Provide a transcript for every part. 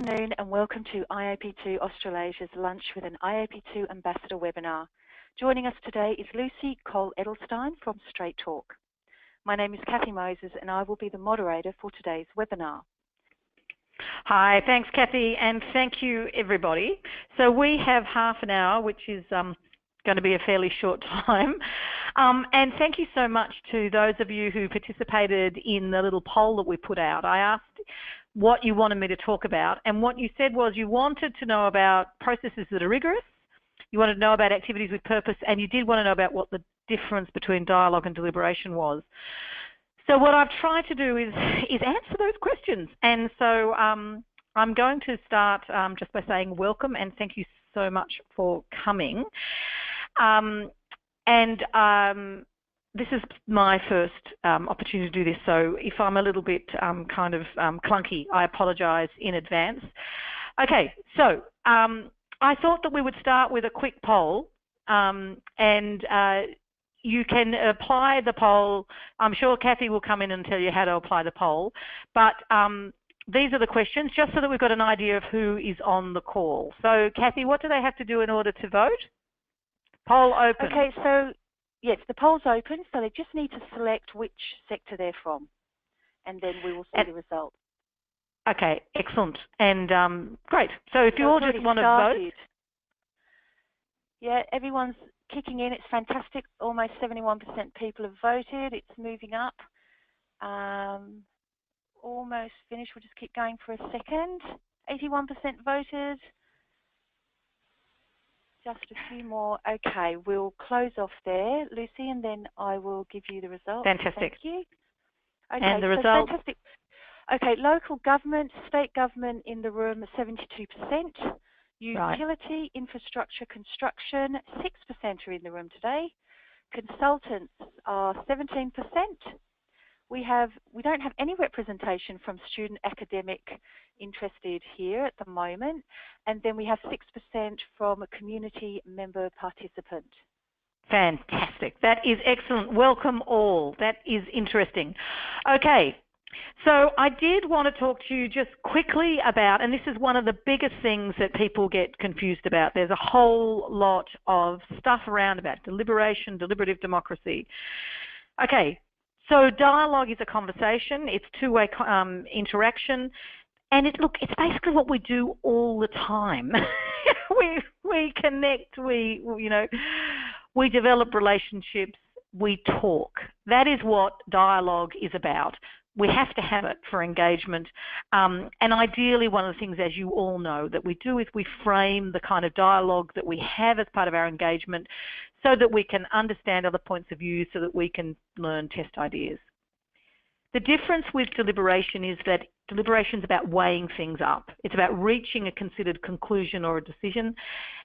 afternoon and welcome to IAP2 Australasia's Lunch with an IAP2 Ambassador webinar. Joining us today is Lucy Cole-Edelstein from Straight Talk. My name is Kathy Moses and I will be the moderator for today's webinar. Hi, thanks Kathy, and thank you everybody. So we have half an hour, which is going to be a fairly short time. And thank you so much to those of you who participated in the little poll that we put out. I asked what you wanted me to talk about, and what you said was you wanted to know about processes that are rigorous, you wanted to know about activities with purpose, and you did want to know about what the difference between dialogue and deliberation was. So what I've tried to do is answer those questions, and so I'm going to start just by saying welcome and thank you so much for coming. This is my first opportunity to do this, so if I'm a little bit kind of clunky, I apologise in advance. Okay, so I thought that we would start with a quick poll, and you can apply the poll. I'm sure Kathy will come in and tell you how to apply the poll, but these are the questions, just so that we've got an idea of who is on the call. So, Kathy, what do they have to do in order to vote? Poll open. Okay, so yes, the poll's open, so they just need to select which sector they're from, and then we will see the result. Okay, excellent. And great. So if you all just want to vote. Yeah, everyone's kicking in. It's fantastic. Almost 71% people have voted. It's moving up. Almost finished. We'll just keep going for a second. 81% voted. Just a few more. Okay, we'll close off there, Lucy, and then I will give you the results. Fantastic. Thank you. Okay, and the result? Fantastic. Okay, local government, state government in the room, 72%. Utility, right. Infrastructure, construction, 6% are in the room today. Consultants are 17%. We don't have any representation from student academic interested here at the moment, and then we have 6% from a community member participant. Fantastic. That is excellent. Welcome all. That is interesting. Okay, so I did want to talk to you just quickly about, and this is one of the biggest things that people get confused about. There's a whole lot of stuff around about deliberation, deliberative democracy. Okay. So dialogue is a conversation, it's two-way interaction, and it's basically what we do all the time. we connect, we develop relationships, we talk. That is what dialogue is about. We have to have it for engagement, and ideally one of the things, as you all know, that we do is we frame the kind of dialogue that we have as part of our engagement so that we can understand other points of view, so that we can learn, test ideas. The difference with deliberation is that deliberation is about weighing things up. It's about reaching a considered conclusion or a decision,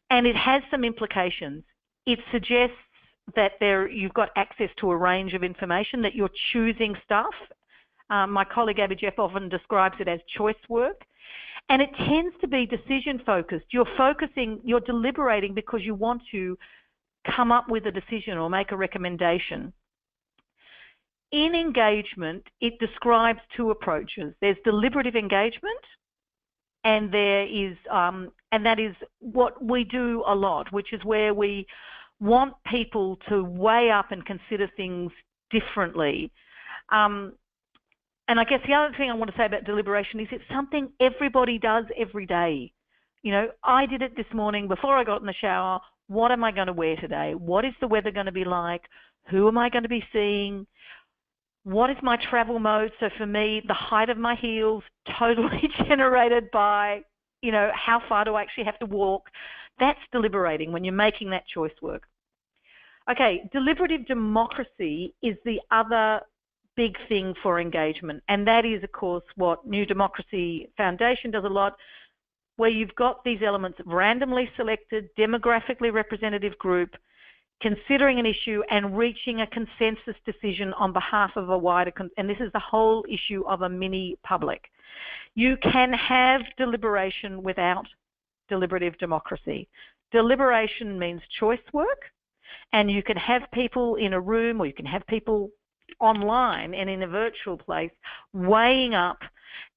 and it has some implications. It suggests that you've got access to a range of information, that you're choosing stuff. My colleague Abby Jeff often describes it as choice work, and it tends to be decision focused. You're deliberating because you want to come up with a decision or make a recommendation. In engagement, it describes two approaches. There's deliberative engagement, and that is what we do a lot, which is where we want people to weigh up and consider things differently. And I guess the other thing I want to say about deliberation is it's something everybody does every day. You know, I did it this morning before I got in the shower. What am I going to wear today? What is the weather going to be like? Who am I going to be seeing? What is my travel mode? So for me, the height of my heels, totally generated by, how far do I actually have to walk? That's deliberating when you're making that choice work. Okay, deliberative democracy is the other big thing for engagement, and that is, of course, what New Democracy Foundation does a lot, where you've got these elements of randomly selected, demographically representative group, considering an issue and reaching a consensus decision on behalf of a wider, and this is the whole issue of a mini public. You can have deliberation without deliberative democracy. Deliberation means choice work, and you can have people in a room, or you can have people online and in a virtual place weighing up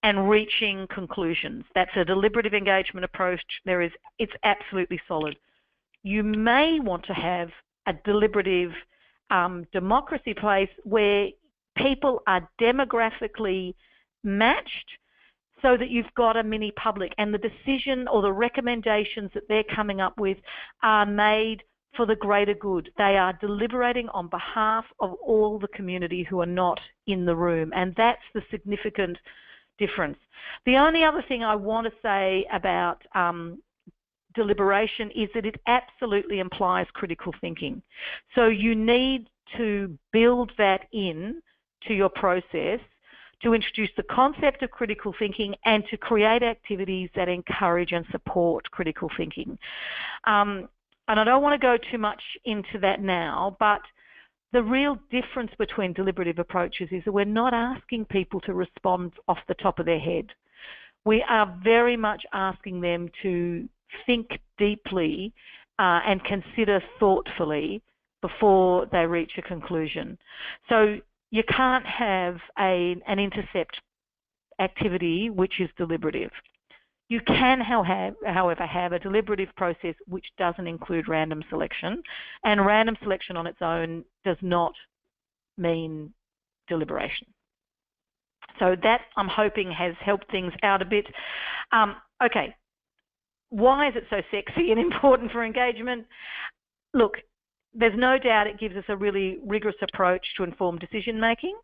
and reaching conclusions. That's a deliberative engagement approach. It's absolutely solid. You may want to have a deliberative democracy place where people are demographically matched so that you've got a mini public, and the decision or the recommendations that they're coming up with are made for the greater good. They are deliberating on behalf of all the community who are not in the room, and that's the significant difference. The only other thing I want to say about deliberation is that it absolutely implies critical thinking. So you need to build that in to your process to introduce the concept of critical thinking and to create activities that encourage and support critical thinking. And I don't want to go too much into that now, but the real difference between deliberative approaches is that we're not asking people to respond off the top of their head. We are very much asking them to think deeply and consider thoughtfully before they reach a conclusion. So you can't have an intercept activity which is deliberative. You can, however, have a deliberative process which doesn't include random selection, and random selection on its own does not mean deliberation. So that, I'm hoping, has helped things out a bit. Okay, why is it so sexy and important for engagement? Look, there's no doubt it gives us a really rigorous approach to informed decision making,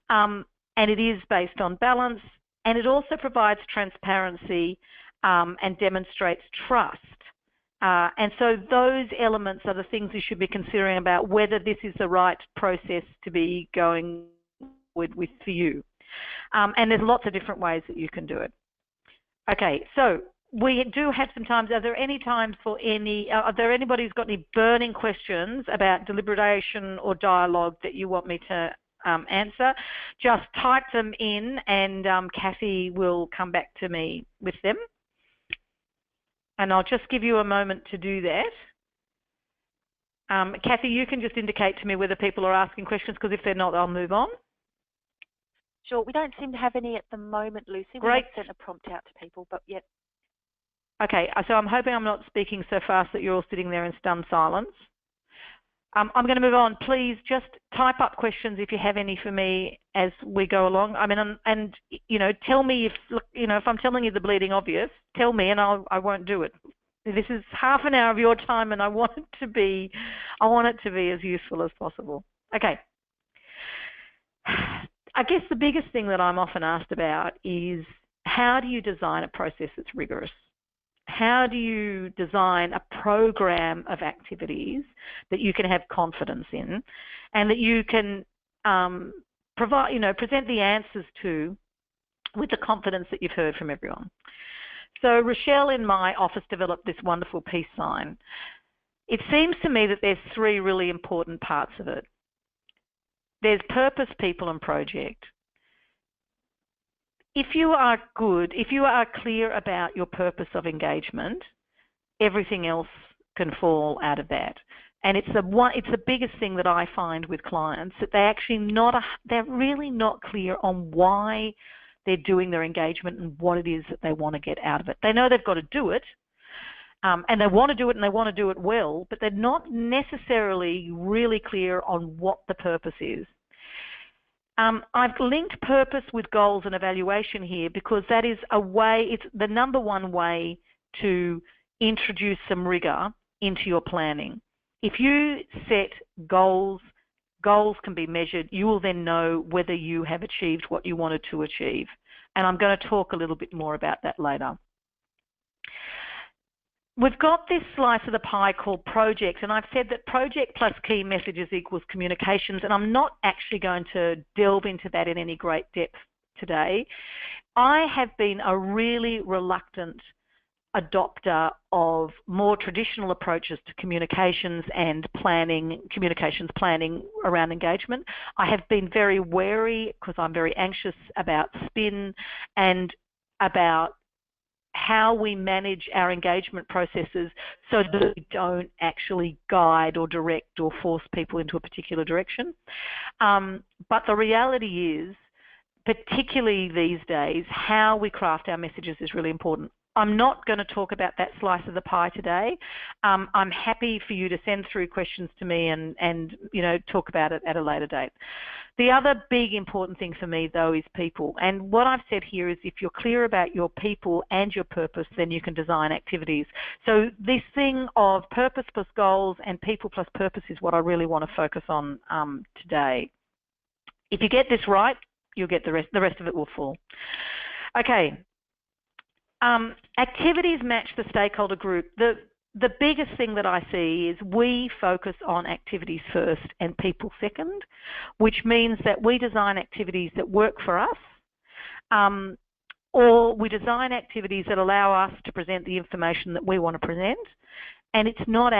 and it is based on balance, and it also provides transparency and demonstrates trust. And so those elements are the things you should be considering about whether this is the right process to be going with for you. And there's lots of different ways that you can do it. Okay, so we do have some times. Are there any times for are there anybody who's got any burning questions about deliberation or dialogue that you want me to answer? Just type them in and Kathy will come back to me with them. And I'll just give you a moment to do that. Kathy, you can just indicate to me whether people are asking questions, because if they're not, I'll move on. Sure. We don't seem to have any at the moment, Lucy. Great. We have sent a prompt out to people, but yet. Okay, so I'm hoping I'm not speaking so fast that you're all sitting there in stunned silence. I'm going to move on. Please just type up questions if you have any for me as we go along. I mean, and you know, tell me if if I'm telling you the bleeding obvious, tell me, and I won't do it. This is half an hour of your time, and I want it to be as useful as possible. Okay. I guess the biggest thing that I'm often asked about is, how do you design a process that's rigorous? How do you design a program of activities that you can have confidence in, and that you can present the answers to with the confidence that you've heard from everyone? So Rochelle in my office developed this wonderful peace sign. It seems to me that there's three really important parts of it. There's purpose, people, and project. If you are clear about your purpose of engagement, everything else can fall out of that. And it's the biggest thing that I find with clients, that they're really not clear on why they're doing their engagement and what it is that they want to get out of it. They know they've got to do it, and they want to do it, and they want to do it well, but they're not necessarily really clear on what the purpose is. I've linked purpose with goals and evaluation here because that is it's the number one way to introduce some rigor into your planning. If you set goals can be measured. You will then know whether you have achieved what you wanted to achieve. And I'm going to talk a little bit more about that later. We've got this slice of the pie called projects, and I've said that project plus key messages equals communications, and I'm not actually going to delve into that in any great depth today. I have been a really reluctant adopter of more traditional approaches to communications planning around engagement. I have been very wary because I'm very anxious about spin and about how we manage our engagement processes so that we don't actually guide or direct or force people into a particular direction. But the reality is particularly these days, how we craft our messages is really important. I'm not going to talk about that slice of the pie today. I'm happy for you to send through questions to me and talk about it at a later date. The other big important thing for me, though, is people. And what I've said here is if you're clear about your people and your purpose, then you can design activities. So this thing of purpose plus goals and people plus purpose is what I really want to focus on today. If you get this right, you'll get the rest. The rest of it will fall. Okay. Activities match the stakeholder group. The biggest thing that I see is we focus on activities first and people second, which means that we design activities that work for us, or we design activities that allow us to present the information that we want to present, and they're not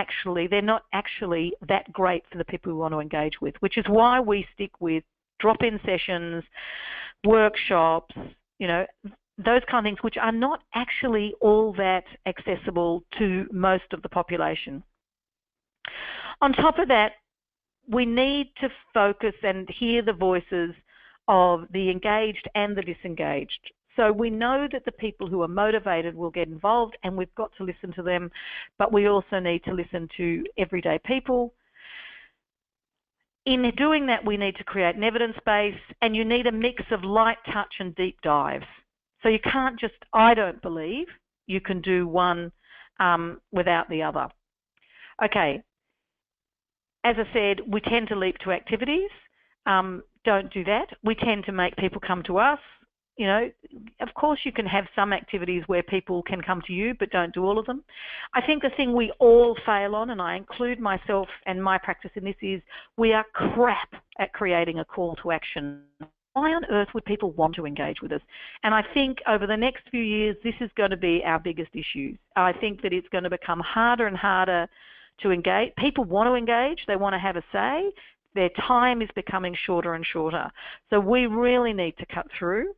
actually that great for the people we want to engage with, which is why we stick with drop-in sessions, workshops, those kind of things, which are not actually all that accessible to most of the population. On top of that, we need to focus and hear the voices of the engaged and the disengaged. So we know that the people who are motivated will get involved, and we've got to listen to them, but we also need to listen to everyday people. In doing that, we need to create an evidence base, and you need a mix of light touch and deep dives. So you can't just, I don't believe, you can do one without the other. Okay, as I said, we tend to leap to activities. Don't do that. We tend to make people come to us. Of course you can have some activities where people can come to you, but don't do all of them. I think the thing we all fail on, and I include myself and my practice in this, is we are crap at creating a call to action. Why on earth would people want to engage with us? And I think over the next few years, this is going to be our biggest issue. I think that it's going to become harder and harder to engage. People want to engage. They want to have a say. Their time is becoming shorter and shorter. So we really need to cut through.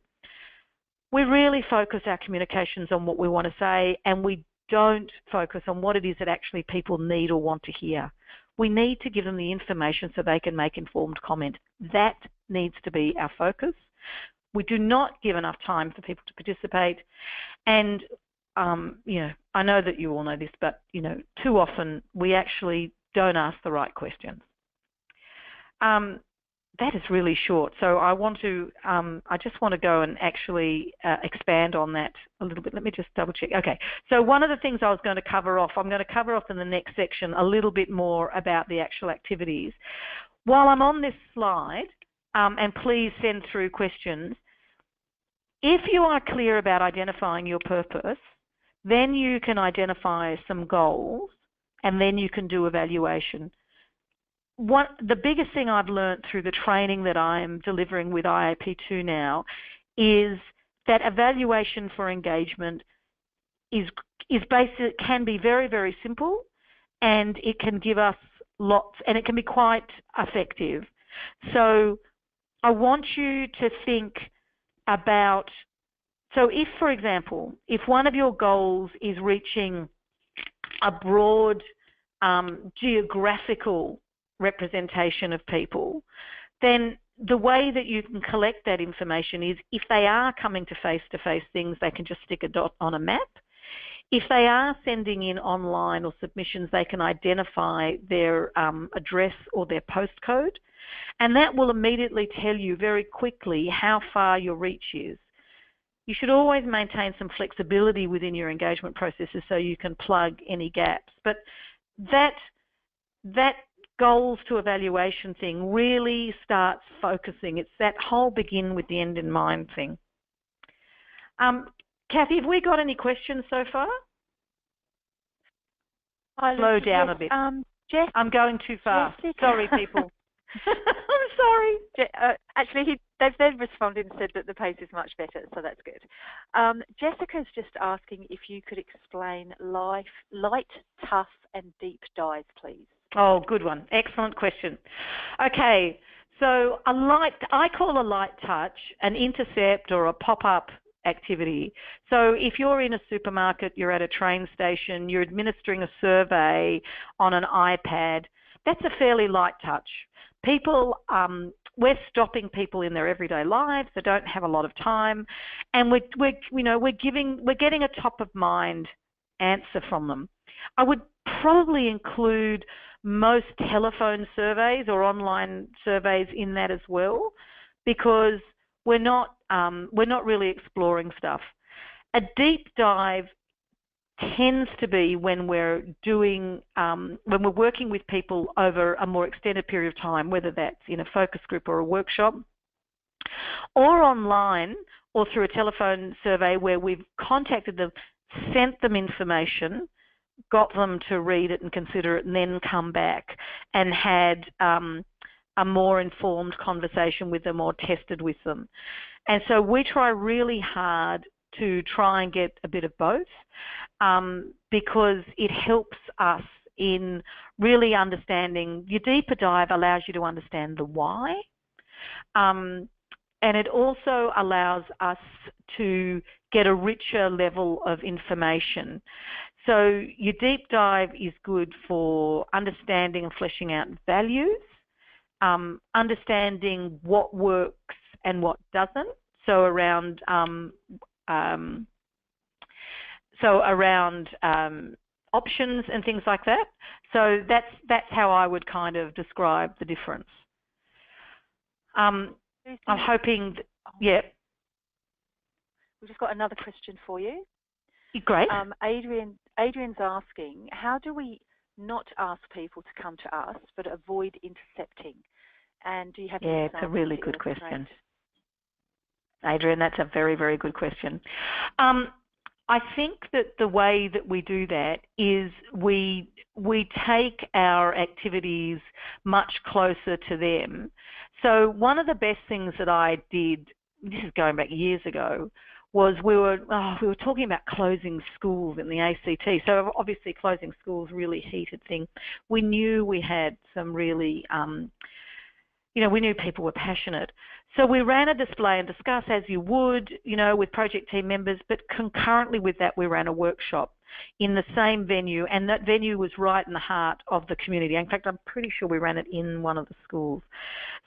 We really focus our communications on what we want to say, and we don't focus on what it is that actually people need or want to hear. We need to give them the information so they can make informed comment. That needs to be our focus. We do not give enough time for people to participate. And, I know that you all know this, but, too often we actually don't ask the right questions. That is really short. So I just want to go and actually expand on that a little bit. Let me just double check. Okay. So one of the things I was going to cover off, I'm going to cover off in the next section a little bit more about the actual activities. While I'm on this slide, and please send through questions, if you are clear about identifying your purpose, then you can identify some goals, and then you can do evaluation. The biggest thing I've learned through the training that I'm delivering with IAP2 now is that evaluation for engagement is basic, can be very, very simple, and it can give us lots, and it can be quite effective. So I want you to think about, so if, for example, if one of your goals is reaching a broad geographical representation of people, then the way that you can collect that information is if they are coming to face-to-face things, they can just stick a dot on a map. If they are sending in online or submissions, they can identify their address or their postcode, and that will immediately tell you very quickly how far your reach is. You should always maintain some flexibility within your engagement processes so you can plug any gaps. But that goals to evaluation thing really starts focusing. It's that whole begin with the end in mind thing. Kathy, have we got any questions so far? Slow down a bit. Jess, I'm going too fast. Jessica. Sorry, people. I'm sorry. Actually, they've then responded and said that the pace is much better, so that's good. Jessica's just asking if you could explain light, tough, and deep dives, please. Oh, good one. Excellent question. Okay, so I call a light touch an intercept or a pop-up activity. So if you're in a supermarket, you're at a train station, you're administering a survey on an iPad, that's a fairly light touch. People we're stopping people in their everyday lives that don't have a lot of time, and we're getting a top of mind answer from them. I would probably include most telephone surveys or online surveys in that as well, because we're not really exploring stuff. A deep dive tends to be when we're working with people over a more extended period of time, whether that's in a focus group or a workshop, or online, or through a telephone survey where we've contacted them, sent them information, got them to read it and consider it, and then come back and had a more informed conversation with them or tested with them. And so we try really hard to try and get a bit of both, because it helps us in really understanding. Your deeper dive allows you to understand the why, and it also allows us to get a richer level of information. So your deep dive is good for understanding and fleshing out values, understanding what works and what doesn't, so around options and things like that. So that's how I would kind of describe the difference. I'm hoping, yeah. We've just got another question for you. Great. Adrian's asking, how do we not ask people to come to us but avoid intercepting? And do you have any examples? It's a really good question. Adrian, that's a very, very good question. I think that the way that we do that is we take our activities much closer to them. So one of the best things that I did, this is going back years ago, was we were talking about closing schools in the ACT. So obviously closing schools, really heated thing. We knew we had some really, we knew people were passionate. So we ran a display and discuss, as you would, with project team members, but concurrently with that we ran a workshop in the same venue, and that venue was right in the heart of the community. In fact, I'm pretty sure we ran it in one of the schools,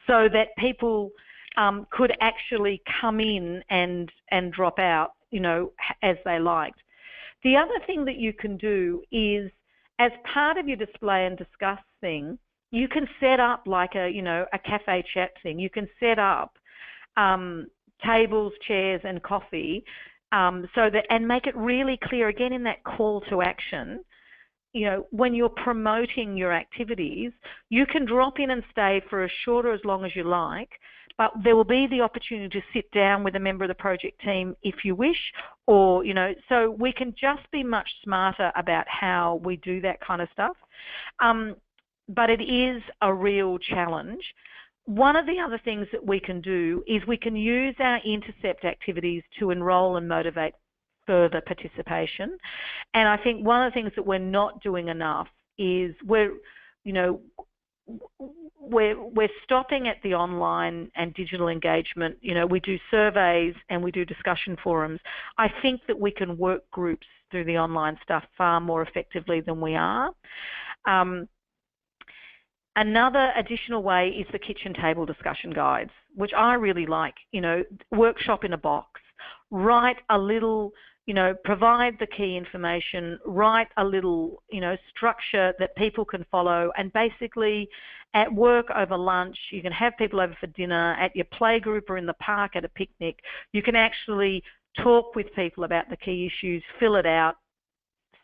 so that people could actually come in and drop out, as they liked. The other thing that you can do is, as part of your display and discuss thing, you can set up like a cafe chat thing. You can set up tables, chairs, and coffee, and make it really clear, again, in that call to action. When you're promoting your activities, you can drop in and stay for as short or as long as you like, but there will be the opportunity to sit down with a member of the project team if you wish, or, so we can just be much smarter about how we do that kind of stuff. But it is a real challenge. One of the other things that we can do is we can use our intercept activities to enroll and motivate further participation. And I think one of the things that we're not doing enough is we're stopping at the online and digital engagement. We do surveys and we do discussion forums. I think that we can work groups through the online stuff far more effectively than we are. Another additional way is the kitchen table discussion guides, which I really like. Workshop in a box. Write a little, provide the key information, write a little, structure that people can follow, and basically at work over lunch, you can have people over for dinner, at your play group or in the park at a picnic. You can actually talk with people about the key issues, fill it out,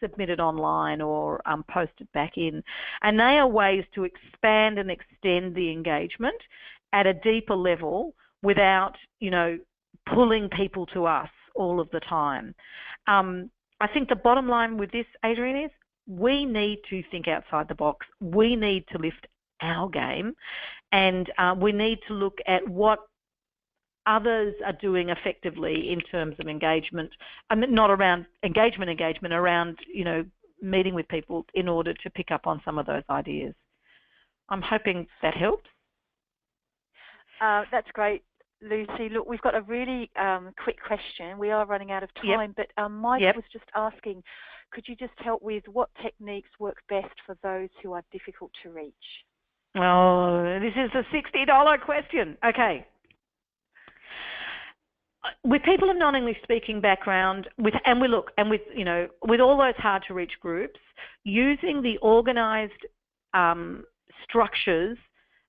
submit it online, or post it back in. And they are ways to expand and extend the engagement at a deeper level without, pulling people to us all of the time. I think the bottom line with this, Adrian, is we need to think outside the box. We need to lift our game, and we need to look at what others are doing effectively in terms of engagement. Not around engagement, around, meeting with people in order to pick up on some of those ideas. I'm hoping that helps. That's great, Lucy. Look, we've got a really quick question. We are running out of time, but Mike was just asking, could you just help with what techniques work best for those who are difficult to reach? Oh, this is a $60 question. Okay. With people of non-English speaking background, with all those hard to reach groups, using the organised structures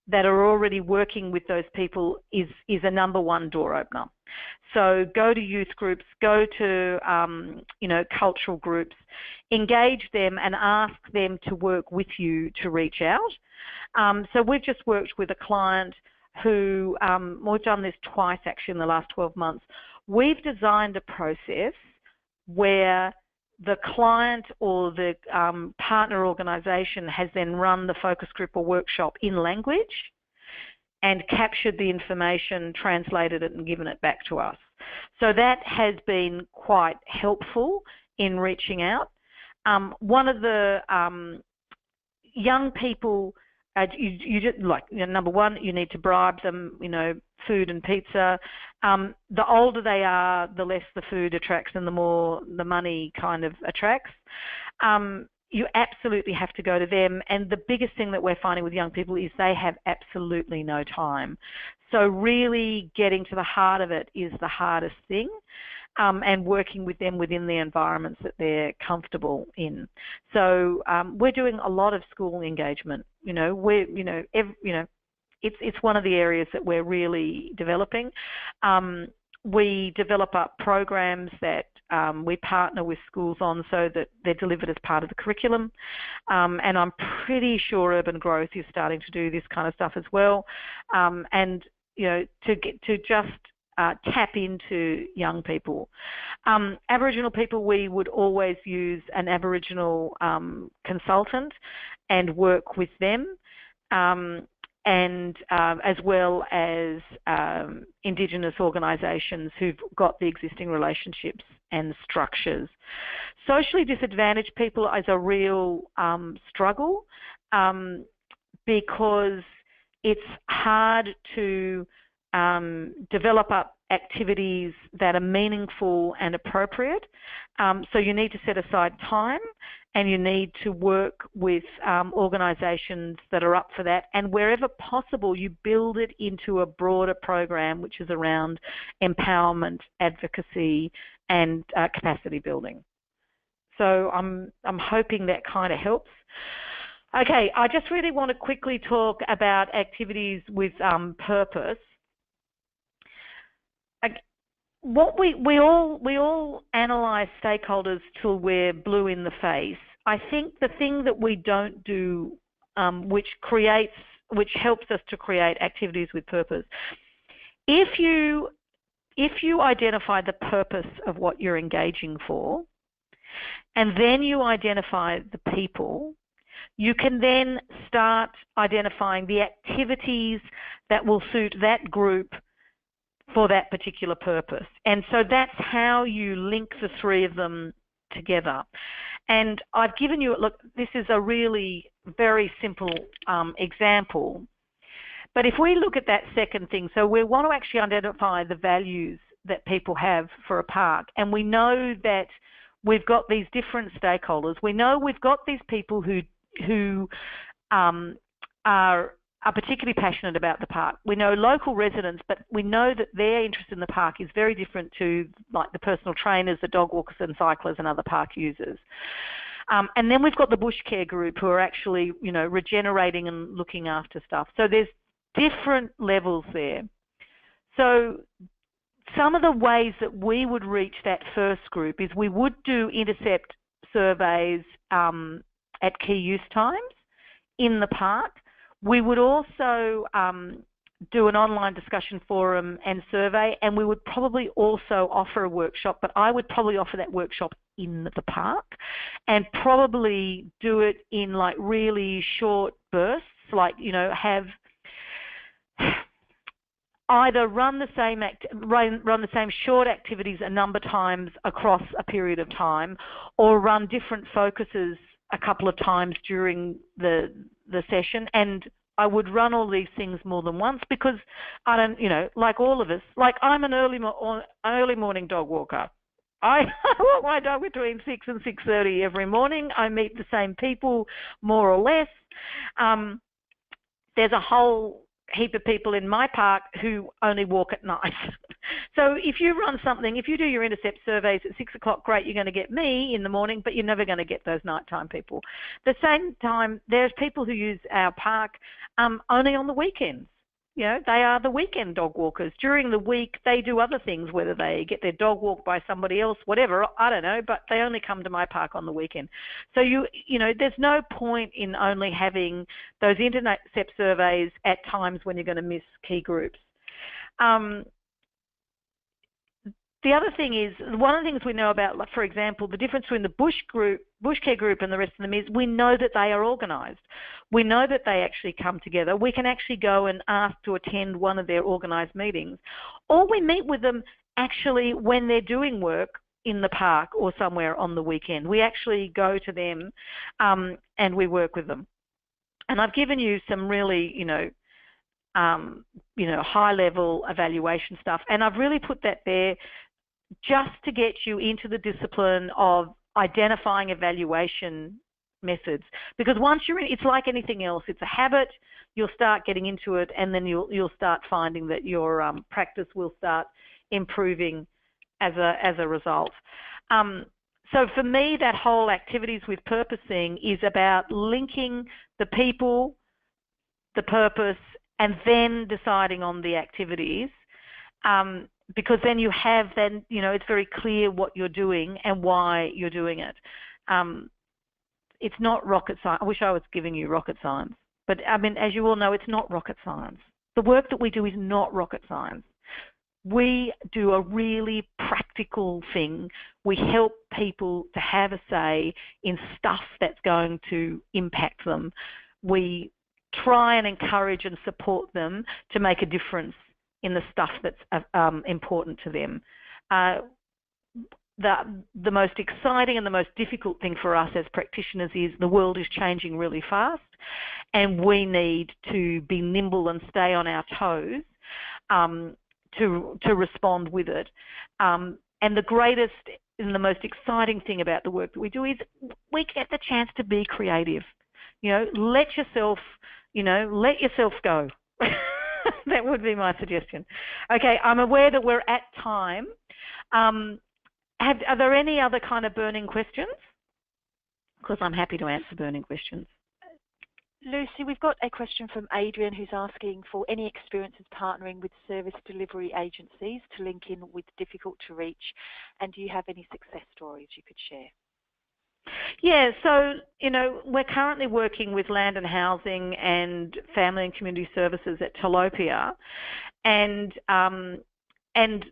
that are already working with those people is a number one door opener. So go to youth groups, go to cultural groups, engage them and ask them to work with you to reach out. So we've just worked with a client who, we've done this twice actually in the last 12 months. We've designed a process where the client or the partner organisation has then run the focus group or workshop in language and captured the information, translated it and given it back to us. So that has been quite helpful in reaching out. One of the young people, number one, you need to bribe them, food and pizza. The older they are, the less the food attracts and the more the money kind of attracts. You absolutely have to go to them. And the biggest thing that we're finding with young people is they have absolutely no time. So really getting to the heart of it is the hardest thing. And working with them within the environments that they're comfortable in. So we're doing a lot of school engagement. It's one of the areas that we're really developing. We develop up programs that we partner with schools on so that they're delivered as part of the curriculum. And I'm pretty sure Urban Growth is starting to do this kind of stuff as well. And to just tap into young people. Aboriginal people, we would always use an Aboriginal consultant and work with them, and as well as Indigenous organisations who've got the existing relationships and structures. Socially disadvantaged people is a real struggle because it's hard to develop up activities that are meaningful and appropriate. So you need to set aside time and you need to work with organisations that are up for that. And wherever possible, you build it into a broader program, which is around empowerment, advocacy, and capacity building. So I'm hoping that kind of helps. Okay, I just really want to quickly talk about activities with purpose. What we all analyse stakeholders till we're blue in the face. I think the thing that we don't do, which helps us to create activities with purpose, if you identify the purpose of what you're engaging for, and then you identify the people, you can then start identifying the activities that will suit that group for that particular purpose. And so that's how you link the three of them together. And I've given you, look, this is a really very simple example. But if we look at that second thing, so we want to actually identify the values that people have for a park. And we know that we've got these different stakeholders. We know we've got these people who are particularly passionate about the park. We know local residents, but we know that their interest in the park is very different to like the personal trainers, the dog walkers and cyclists and other park users. And then we've got the bush care group who are actually, regenerating and looking after stuff. So there's different levels there. So some of the ways that we would reach that first group is we would do intercept surveys at key use times in the park. We would also do an online discussion forum and survey, and we would probably also offer a workshop, but I would probably offer that workshop in the park and probably do it in like really short bursts, like, have either run the same short activities a number of times across a period of time, or run different focuses a couple of times during the session. And I would run all these things more than once because I don't, like all of us, like I'm an early morning dog walker. I walk my dog between 6 and 6:30 every morning. I meet the same people more or less. there's a whole heap of people in my park who only walk at night. So if you run something, if you do your intercept surveys at 6 o'clock, great, you're going to get me in the morning, but you're never going to get those nighttime people. At the same time, there's people who use our park only on the weekends. You know, they are the weekend dog walkers. During the week, they do other things, whether they get their dog walked by somebody else, whatever, I don't know, but they only come to my park on the weekend. So, you know, there's no point in only having those intercept surveys at times when you're going to miss key groups. The other thing is, one of the things we know about, like, for example, the difference between the bush care group and the rest of them is we know that they are organised. We know that they actually come together. We can actually go and ask to attend one of their organised meetings. Or we meet with them actually when they're doing work in the park or somewhere on the weekend. We actually go to them and we work with them. And I've given you some really, high-level evaluation stuff. And I've really put that there just to get you into the discipline of identifying evaluation methods. Because once you're in, it's like anything else. It's a habit. You'll start getting into it, and then you'll start finding that your practice will start improving as a result. So for me, that whole activities with purpose thing is about linking the people, the purpose, and then deciding on the activities. Because then it's very clear what you're doing and why you're doing it. It's not rocket science. I wish I was giving you rocket science. But, I mean, as you all know, it's not rocket science. The work that we do is not rocket science. We do a really practical thing. We help people to have a say in stuff that's going to impact them. We try and encourage and support them to make a difference in the stuff that's important to them. The most exciting and the most difficult thing for us as practitioners is the world is changing really fast, and we need to be nimble and stay on our toes to respond with it. And the greatest and the most exciting thing about the work that we do is we get the chance to be creative. Let yourself go. That would be my suggestion. Okay, I'm aware that we're at time. Are there any other kind of burning questions? Because I'm happy to answer burning questions. Lucy, we've got a question from Adrian who's asking for any experiences partnering with service delivery agencies to link in with difficult to reach, and do you have any success stories you could share? Yeah, so, we're currently working with Land and Housing and Family and Community Services at Tilapia, and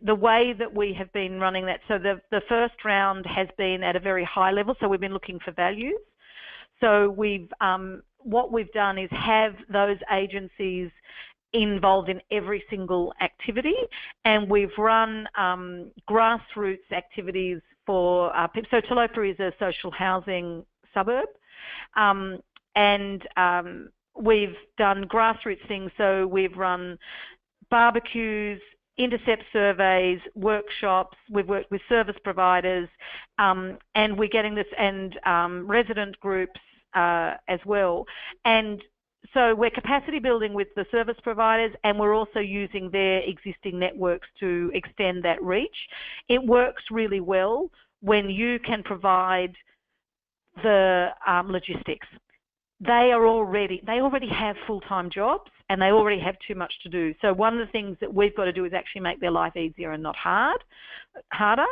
the way that we have been running that, so the first round has been at a very high level, so we've been looking for values. So what we've done is have those agencies involved in every single activity, and we've run grassroots activities for people. So Tilapia is a social housing suburb, and we've done grassroots things. So we've run barbecues, intercept surveys, workshops. We've worked with service providers, and we're getting this, and resident groups as well. And so we're capacity building with the service providers, and we're also using their existing networks to extend that reach. It works really well when you can provide the logistics. They already have full-time jobs, and they already have too much to do. So one of the things that we've got to do is actually make their life easier and not harder.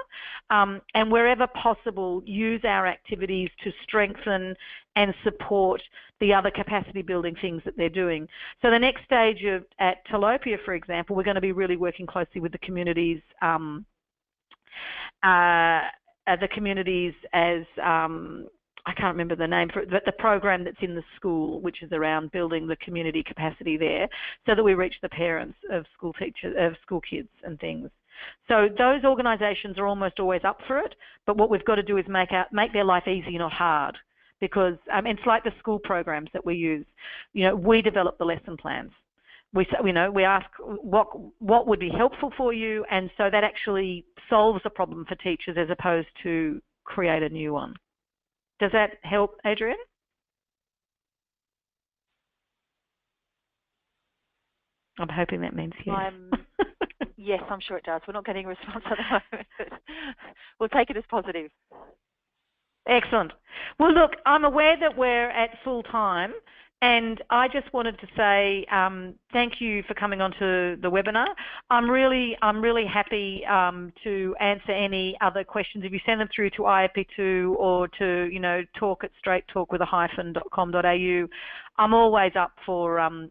And wherever possible, use our activities to strengthen and support the other capacity building things that they're doing. So the next stage at Tilapia, for example, we're going to be really working closely with the communities as I can't remember the name for it, but the program that's in the school, which is around building the community capacity there, so that we reach the parents of school teachers, of school kids and things. So those organisations are almost always up for it, but what we've got to do is make their life easy, not hard, because it's like the school programs that we use. We develop the lesson plans. We ask what would be helpful for you, and so that actually solves a problem for teachers as opposed to create a new one. Does that help, Adrian? I'm hoping that means yes. Yes, I'm sure it does. We're not getting a response at the moment, but we'll take it as positive. Excellent. Well, look, I'm aware that we're at full time, and I just wanted to say thank you for coming onto the webinar. I'm really happy to answer any other questions. If you send them through to IAP2 or to talk@straighttalkwitha-.com.au, I'm always up for a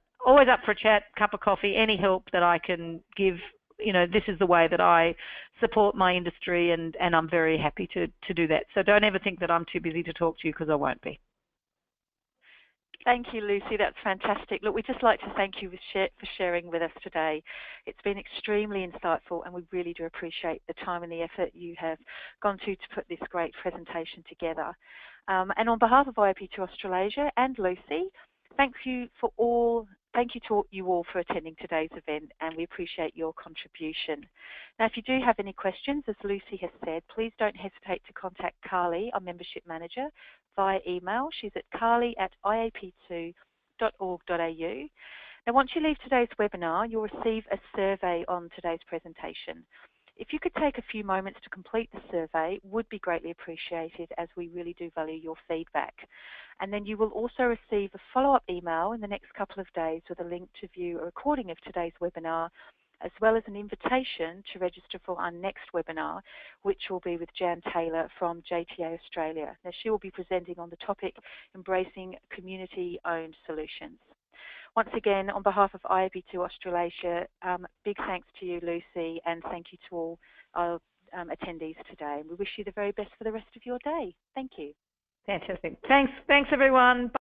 chat, cup of coffee, any help that I can give. This is the way that I support my industry, and I'm very happy to do that. So don't ever think that I'm too busy to talk to you, because I won't be. Thank you, Lucy. That's fantastic. Look, we'd just like to thank you for sharing with us today. It's been extremely insightful, and we really do appreciate the time and the effort you have gone to put this great presentation together. And on behalf of IAP2 Australasia and Lucy, thank you to you all for attending today's event, and we appreciate your contribution. Now, if you do have any questions, as Lucy has said, please don't hesitate to contact Carly, our Membership Manager, via email. She's at carly@iap2.org.au. Now, once you leave today's webinar, you'll receive a survey on today's presentation. If you could take a few moments to complete the survey, it would be greatly appreciated, as we really do value your feedback. And then you will also receive a follow-up email in the next couple of days with a link to view a recording of today's webinar, as well as an invitation to register for our next webinar, which will be with Jan Taylor from JTA Australia. Now, she will be presenting on the topic, Embracing Community-Owned Solutions. Once again, on behalf of IAP2 Australasia, big thanks to you, Lucy, and thank you to all our attendees today. We wish you the very best for the rest of your day. Thank you. Fantastic. Thanks everyone.